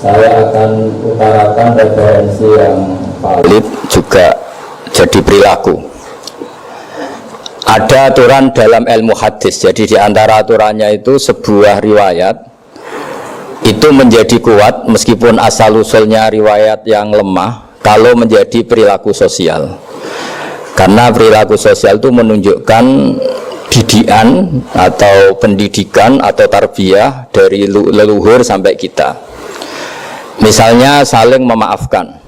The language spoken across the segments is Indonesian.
saya akan utarakan referensi yang valid juga jadi perilaku. Ada aturan dalam ilmu hadis. Jadi di antara aturannya itu sebuah riwayat itu menjadi kuat meskipun asal-usulnya riwayat yang lemah kalau menjadi perilaku sosial. Karena perilaku sosial itu menunjukkan didikan atau pendidikan atau tarbiyah dari leluhur sampai kita. Misalnya saling memaafkan.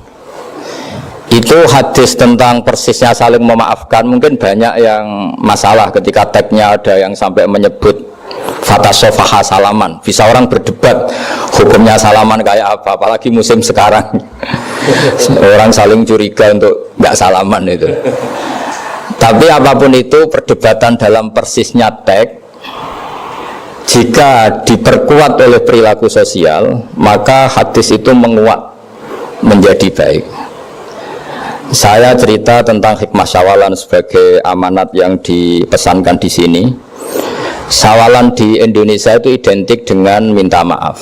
Itu hadis tentang persisnya saling memaafkan mungkin banyak yang masalah ketika tagnya ada yang sampai menyebut fatasofaha salaman. Bisa orang berdebat hukumnya salaman kayak apa, apalagi musim sekarang. Orang saling curiga untuk nggak salaman itu. Tapi apapun itu perdebatan dalam persisnya tag, jika diperkuat oleh perilaku sosial, maka hadis itu menguat menjadi baik. Saya cerita tentang hikmah syawalan sebagai amanat yang dipesankan di sini. Syawalan di Indonesia itu identik dengan minta maaf.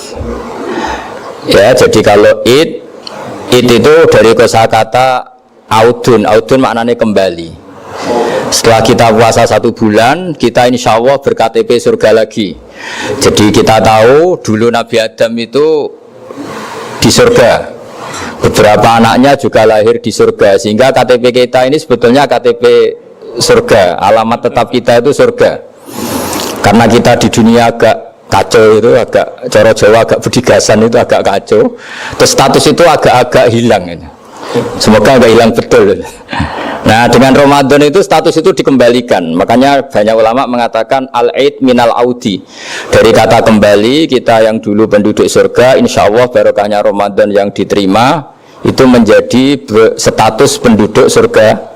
Ya, jadi kalau id itu dari kosakata audun maknanya kembali. Setelah kita puasa 1 bulan, kita insya Allah ber-KTP surga lagi. Jadi kita tahu dulu Nabi Adam itu di surga. Beberapa anaknya juga lahir di surga. Sehingga KTP kita ini sebetulnya KTP surga. Alamat tetap kita itu surga. Karena kita di dunia agak kacau itu, agak coro Jawa, agak bedigasan itu agak kacau. Terus status itu agak-agak hilang ini. Semoga agak hilang betul. Nah, dengan Ramadan itu status itu dikembalikan. Makanya banyak ulama mengatakan al-aid minal audi. Dari kata kembali, kita yang dulu penduduk surga, insya Allah barokahnya Ramadan yang diterima itu menjadi status penduduk surga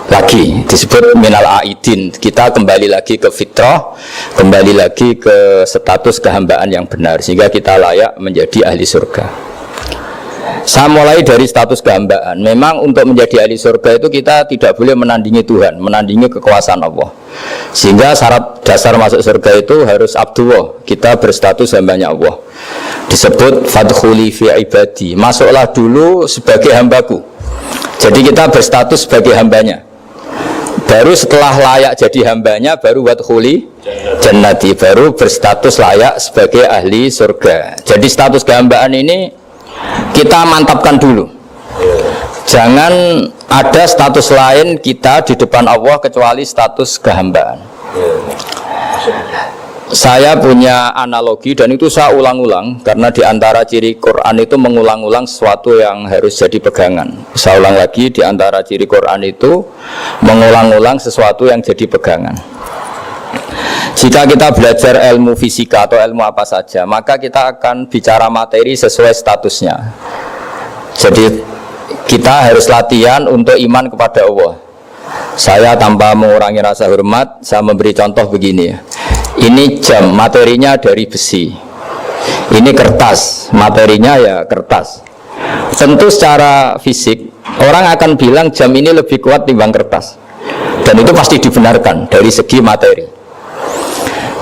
lagi, disebut minal aidin. Kita kembali lagi ke fitrah, kembali lagi ke status kehambaan yang benar, sehingga kita layak menjadi ahli surga. Saya mulai dari status kehambaan. Memang untuk menjadi ahli surga itu kita tidak boleh menandingi Tuhan, menandingi kekuasaan Allah. Sehingga syarat dasar masuk surga itu harus abdullah, kita berstatus hambanya Allah. Disebut fadkhuli fi ibadi, masuklah dulu sebagai hambaku. Jadi kita berstatus sebagai hambanya. Baru setelah layak jadi hambanya, baru wadkhuli jannati, baru berstatus layak sebagai ahli surga. Jadi status kehambaan ini kita mantapkan dulu. Jangan ada status lain kita di depan Allah kecuali status kehambaan. Saya punya analogi dan itu saya ulang-ulang karena di antara ciri Quran itu mengulang-ulang sesuatu yang harus jadi pegangan. Saya ulang lagi, di antara ciri Quran itu mengulang-ulang sesuatu yang jadi pegangan. Jika kita belajar ilmu fisika atau ilmu apa saja, maka kita akan bicara materi sesuai statusnya. Jadi kita harus latihan untuk iman kepada Allah. Saya tanpa mengurangi rasa hormat, saya memberi contoh begini. Ini jam, materinya dari besi. Ini kertas, materinya ya kertas. Tentu secara fisik, orang akan bilang jam ini lebih kuat timbang kertas. Dan itu pasti dibenarkan dari segi materi.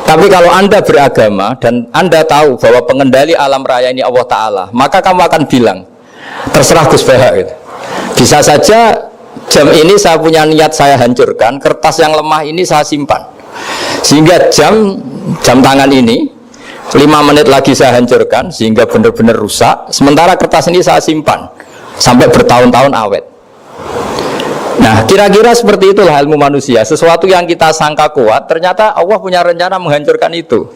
Tapi kalau Anda beragama dan Anda tahu bahwa pengendali alam raya ini Allah Ta'ala, maka kamu akan bilang, terserah Gus Beha gitu. Bisa saja jam ini saya punya niat saya hancurkan, kertas yang lemah ini saya simpan. Sehingga jam tangan ini 5 menit lagi saya hancurkan sehingga benar-benar rusak. Sementara kertas ini saya simpan sampai bertahun-tahun awet. Nah, kira-kira seperti itulah ilmu manusia. Sesuatu yang kita sangka kuat, ternyata Allah punya rencana menghancurkan itu.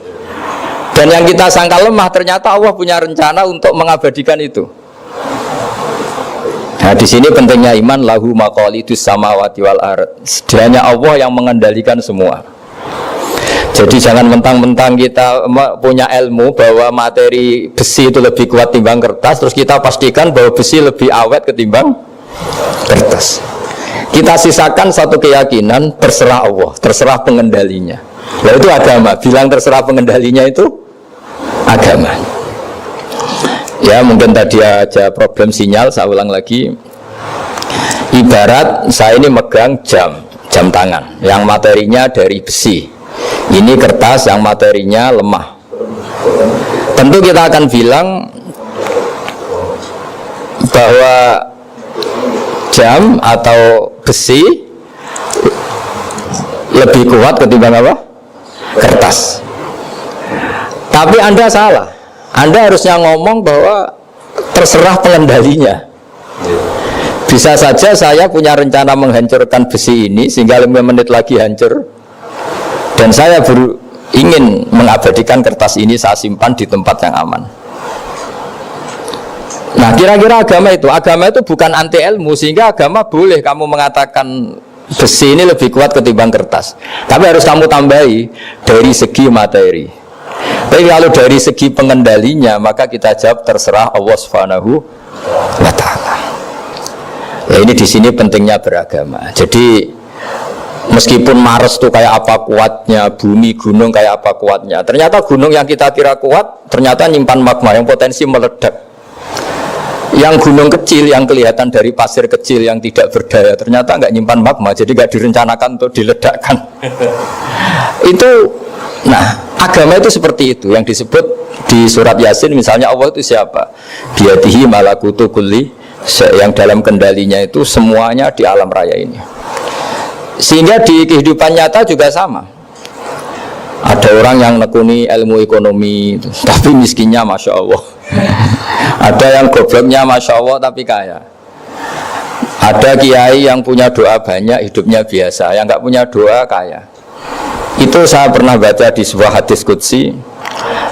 Dan yang kita sangka lemah, ternyata Allah punya rencana untuk mengabadikan itu. Nah, di sini pentingnya iman, lahu maqalidus samawati wal ard. Hanya Allah yang mengendalikan semua. Jadi jangan mentang-mentang kita punya ilmu bahwa materi besi itu lebih kuat timbang kertas, terus kita pastikan bahwa besi lebih awet ketimbang kertas. Kita sisakan satu keyakinan, terserah Allah, terserah pengendalinya. Nah, itu agama. Bilang terserah pengendalinya itu agama. Ya, mungkin tadi aja problem sinyal, saya ulang lagi. Ibarat saya ini megang jam tangan yang materinya dari besi. Ini kertas yang materinya lemah. Tentu kita akan bilang bahwa jam atau besi lebih kuat ketimbang apa? Kertas. Tapi Anda salah. Anda harusnya ngomong bahwa terserah pengendalinya. Bisa saja saya punya rencana menghancurkan besi ini sehingga 5 menit lagi hancur, dan saya ingin mengabadikan kertas ini, saya simpan di tempat yang aman. Nah, kira-kira agama itu bukan anti ilmu, sehingga agama boleh kamu mengatakan besi ini lebih kuat ketimbang kertas. Tapi harus kamu tambahi dari segi materi. Tapi kalau dari segi pengendalinya, maka kita jawab terserah Allah Subhanahu wa Ta'ala. Ya, ini di sini pentingnya beragama. Jadi meskipun Mars itu kayak apa kuatnya, bumi gunung kayak apa kuatnya, ternyata gunung yang kita kira kuat ternyata nyimpan magma yang potensi meledak. Yang gunung kecil yang kelihatan dari pasir kecil yang tidak berdaya ternyata nggak nyimpan magma, jadi nggak direncanakan untuk diledakkan. Itu, nah agama itu seperti itu yang disebut di surat Yasin misalnya, Allah itu siapa? Biyadihi malakutu kulli, yang dalam kendalinya itu semuanya di alam raya ini. Sehingga di kehidupan nyata juga sama. Ada orang yang nekuni ilmu ekonomi tapi miskinnya Masya Allah. Ada yang gobloknya Masya Allah tapi kaya. Ada kiai yang punya doa banyak, hidupnya biasa. Yang nggak punya doa kaya. Itu saya pernah baca di sebuah hadis qudsi.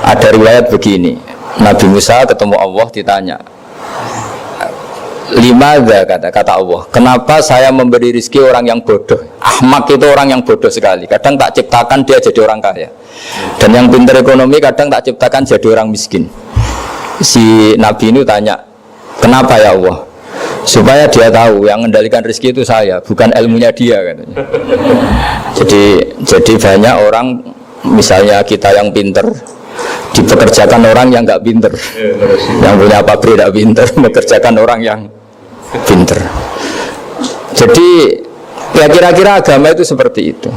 Ada riwayat begini, Nabi Musa ketemu Allah, ditanya, limadza, kata Allah, kenapa saya memberi rezeki orang yang bodoh? Ahmak itu orang yang bodoh sekali. Kadang tak ciptakan dia jadi orang kaya, dan yang pintar ekonomi kadang tak ciptakan jadi orang miskin. Si Nabi ini tanya, kenapa ya Allah? Supaya dia tahu yang mengendalikan rezeki itu saya, bukan ilmunya dia, katanya. Jadi banyak orang, misalnya kita yang pintar dipekerjakan orang yang nggak pinter, yang punya pabrik tidak pinter, mengerjakan orang yang pinter. Jadi ya kira-kira agama itu seperti itu.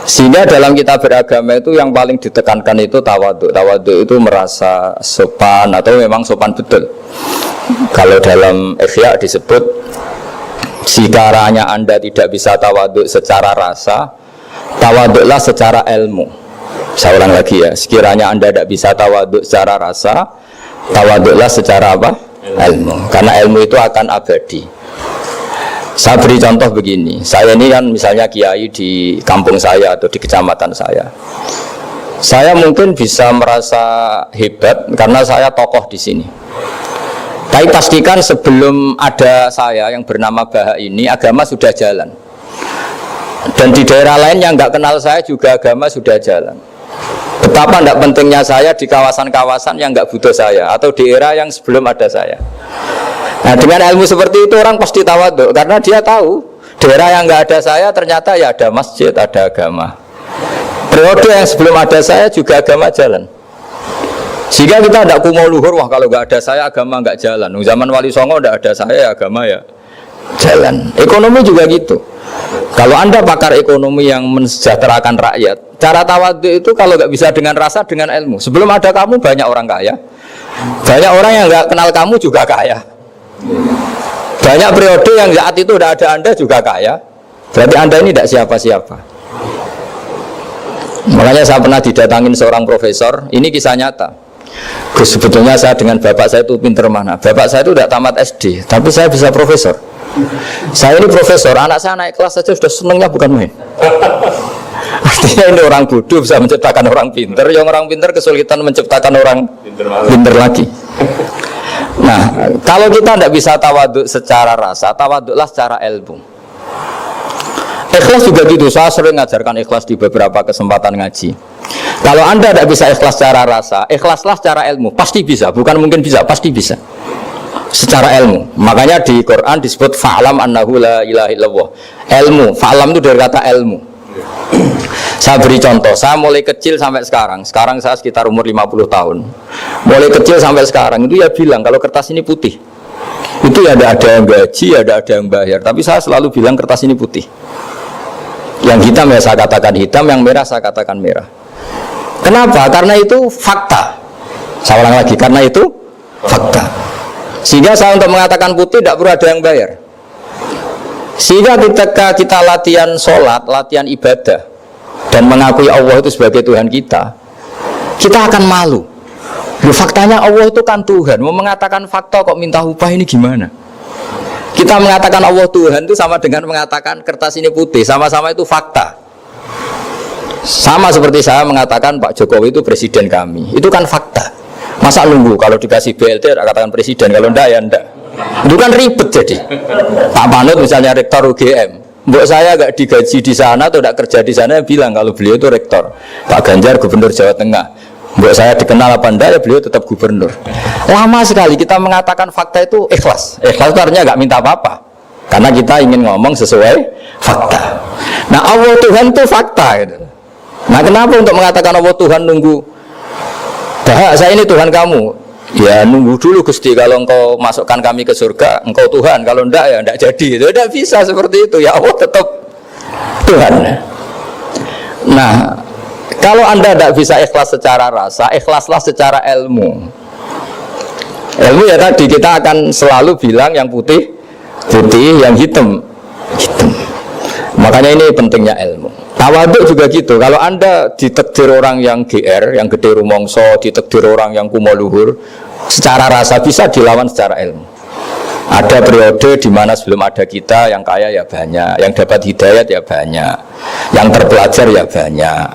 Sehingga dalam kita beragama itu yang paling ditekankan itu tawadhu. Tawadhu itu merasa sopan atau memang sopan betul. Kalau dalam Ihya disebut, sekiranya Anda tidak bisa tawadhu secara rasa, tawadhulah secara ilmu. Saya ulang lagi ya, sekiranya Anda tidak bisa tawadhu secara rasa, tawadhulah secara apa? Ilmu. Karena ilmu itu akan abadi. Saya beri contoh begini, saya ini kan misalnya kiai di kampung saya atau di kecamatan saya. Saya mungkin bisa merasa hebat karena saya tokoh di sini. Tapi pastikan sebelum ada saya yang bernama Baha ini, agama sudah jalan. Dan di daerah lain yang nggak kenal saya juga agama sudah jalan. Betapa tidak pentingnya saya di kawasan-kawasan yang nggak butuh saya, atau di era yang sebelum ada saya. Nah, dengan ilmu seperti itu orang pasti tawadhu, karena dia tahu daerah yang nggak ada saya ternyata ya ada masjid, ada agama. Periode yang sebelum ada saya juga agama jalan. Sehingga kita tidak kumo luhur, wah kalau nggak ada saya agama nggak jalan. Zaman Wali Songo tidak ada saya, agama ya jalan. Ekonomi juga gitu. Kalau Anda pakar ekonomi yang mensejahterakan rakyat, cara tawadhu itu kalau nggak bisa dengan rasa, dengan ilmu. Sebelum ada kamu banyak orang kaya, banyak orang yang nggak kenal kamu juga kaya. Banyak periode yang saat itu udah ada Anda juga kaya. Berarti Anda ini tidak siapa-siapa. Makanya saya pernah didatangin seorang profesor. Ini kisah nyata. Gus, sebetulnya saya dengan bapak saya itu pinter mana? Bapak saya itu tidak tamat SD, tapi saya bisa profesor. Saya ini profesor, anak saya naik kelas saja sudah senengnya bukan main. Artinya ini orang bodoh bisa menciptakan orang pinter, yang orang pinter kesulitan menciptakan orang pinter lagi. Nah, kalau kita tidak bisa tawadhu secara rasa, tawadhulah secara ilmu. Ikhlas juga gitu, saya sering ngajarkan ikhlas di beberapa kesempatan ngaji. Kalau Anda tidak bisa ikhlas secara rasa, ikhlaslah secara ilmu, pasti bisa, bukan mungkin bisa, pasti bisa. Secara ilmu. Makanya di Quran disebut fa'lam annahu la ilaha illallah. Ilmu, fa'lam itu dari kata ilmu. Saya beri contoh, saya mulai kecil sampai sekarang saya sekitar umur 50 tahun. Mulai kecil sampai sekarang itu ya bilang kalau kertas ini putih. Itu ya ada yang gaji, ada yang bayar, tapi saya selalu bilang kertas ini putih. Yang hitam ya saya katakan hitam, yang merah saya katakan merah. Kenapa? Karena itu fakta. Saya ulang lagi, karena itu fakta. Sehingga saya untuk mengatakan putih tidak perlu ada yang bayar. Sehingga ketika kita latihan sholat, latihan ibadah dan mengakui Allah itu sebagai Tuhan kita akan malu. Loh, faktanya Allah itu kan Tuhan. Mau mengatakan fakta kok minta upah, ini gimana? Kita mengatakan Allah Tuhan itu sama dengan mengatakan kertas ini putih. Sama-sama itu fakta. Sama seperti saya mengatakan Pak Jokowi itu presiden kami. Itu kan fakta. Masa nunggu kalau dikasih BLT katakan presiden, kalau enggak ya enggak. Itu kan ribet jadi. Pak Panut misalnya rektor UGM, mbok saya enggak digaji di sana atau enggak kerja di sana, bilang kalau beliau itu rektor. Pak Ganjar gubernur Jawa Tengah, mbok saya dikenal apa enggak, ya beliau tetap gubernur. Lama sekali kita mengatakan fakta itu ikhlas. Ikhlas itu artinya enggak minta apa-apa, karena kita ingin ngomong sesuai fakta. Nah Allah Tuhan itu fakta gitu. Nah kenapa untuk mengatakan Allah Tuhan nunggu, bah saya ini Tuhan kamu, ya nunggu dulu Gusti, kalau engkau masukkan kami ke surga engkau Tuhan, kalau enggak ya enggak jadi. Itu tidak bisa seperti itu. Ya Allah tetap Tuhan. Nah kalau anda tidak bisa ikhlas secara rasa, ikhlaslah secara ilmu. Ilmu ya tadi kita akan selalu bilang yang putih putih, yang hitam hitam. Makanya ini pentingnya ilmu. Tawaduk juga gitu. Kalau anda ditakdir orang yang GR, yang gede rumongso, ditakdir orang yang kumo luhur, secara rasa bisa dilawan secara ilmu. Ada periode di mana sebelum ada kita yang kaya ya banyak, yang dapat hidayat ya banyak, yang terpelajar ya banyak.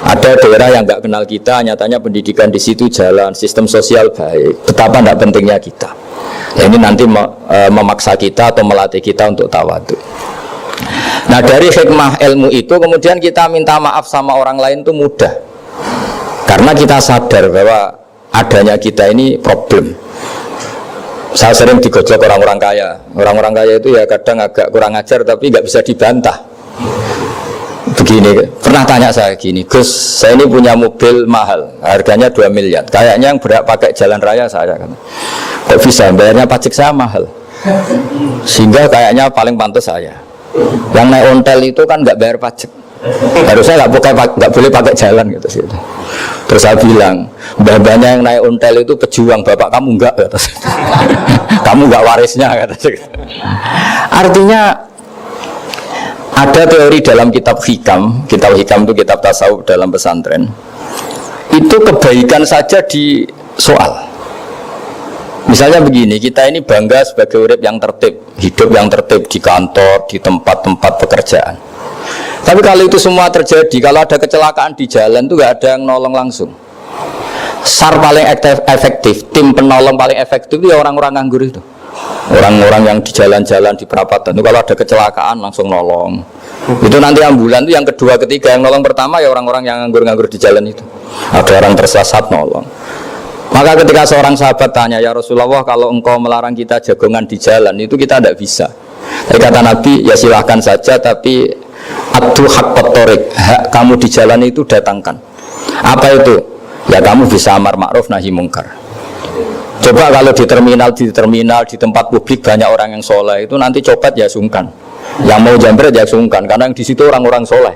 Ada daerah yang nggak kenal kita, nyatanya pendidikan di situ jalan, sistem sosial baik. Betapa tidak pentingnya kita. Ya, ini nanti memaksa kita atau melatih kita untuk tawaduk. Nah dari hikmah ilmu itu kemudian kita minta maaf sama orang lain itu mudah, karena kita sadar bahwa adanya kita ini problem. Saya sering digojok orang-orang kaya. Orang-orang kaya itu ya kadang agak kurang ajar tapi nggak bisa dibantah. Begini, pernah tanya saya gini, Gus, saya ini punya mobil mahal, harganya 2 miliar. Kayaknya yang berhak pakai jalan raya saya, kan. Kok bisa bayarnya pajak saya mahal, sehingga kayaknya paling pantas saya. Yang naik ontel itu kan nggak bayar pajak, harusnya nggak boleh pakai jalan gitu sih. Terus saya bilang, mbah-mbahnya yang naik ontel itu pejuang, bapak kamu enggak, kata saya. Kamu nggak warisnya, kata saya. Artinya ada teori dalam kitab hikam itu kitab tasawuf dalam pesantren. Itu kebaikan saja di soal. Misalnya begini, kita ini bangga sebagai urip yang tertib, hidup yang tertib di kantor, di tempat-tempat pekerjaan. Tapi kalau itu semua terjadi, kalau ada kecelakaan di jalan itu nggak ada yang nolong langsung. SAR paling efektif, tim penolong paling efektif itu ya orang-orang nganggur itu. Orang-orang yang di jalan-jalan di perapatan itu kalau ada kecelakaan langsung nolong. Itu nanti ambulan itu yang kedua, ketiga, yang nolong pertama ya orang-orang yang nganggur-nganggur di jalan itu. Ada orang tersesat nolong. Maka ketika seorang sahabat tanya, ya Rasulullah, kalau engkau melarang kita jagongan di jalan, itu kita tidak bisa. Tapi kata Nabi, ya silahkan saja, tapi adu hak kotorik, hak kamu di jalan itu datangkan. Apa itu? Ya kamu bisa amar ma'ruf nahi mungkar. Coba kalau di terminal, di tempat publik banyak orang yang soleh, itu nanti copet ya sungkan. Yang mau jambret ya sungkan, karena yang di situ orang-orang soleh.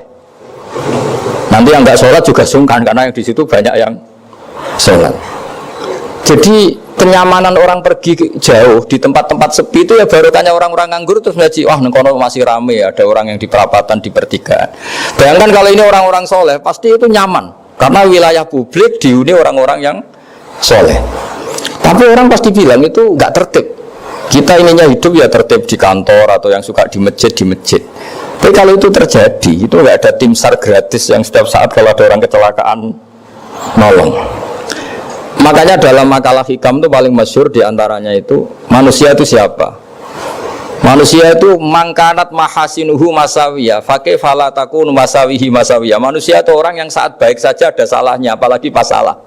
Nanti yang nggak sholat juga sungkan, karena yang di situ banyak yang sholat. Jadi kenyamanan orang pergi jauh di tempat-tempat sepi itu ya barokahnya orang-orang nganggur terus ngaji, wah nengkono masih rame, ada orang yang di perapatan, di pertigaan. Bayangkan kalau ini orang-orang soleh, pasti itu nyaman karena wilayah publik dihuni orang-orang yang soleh. Tapi orang pasti bilang itu nggak tertib. Kita ininya hidup ya tertib di kantor atau yang suka di masjid. Tapi kalau itu terjadi, itu nggak ada tim SAR gratis yang setiap saat kalau ada orang kecelakaan nolong. Makanya dalam makalah hikam itu paling masyhur diantaranya itu, manusia itu siapa? Manusia itu mangkanat mahasinuhu masawiyah, fakih falatakun masawihi masawiyah. Manusia itu orang yang saat baik saja ada salahnya, apalagi pas salah.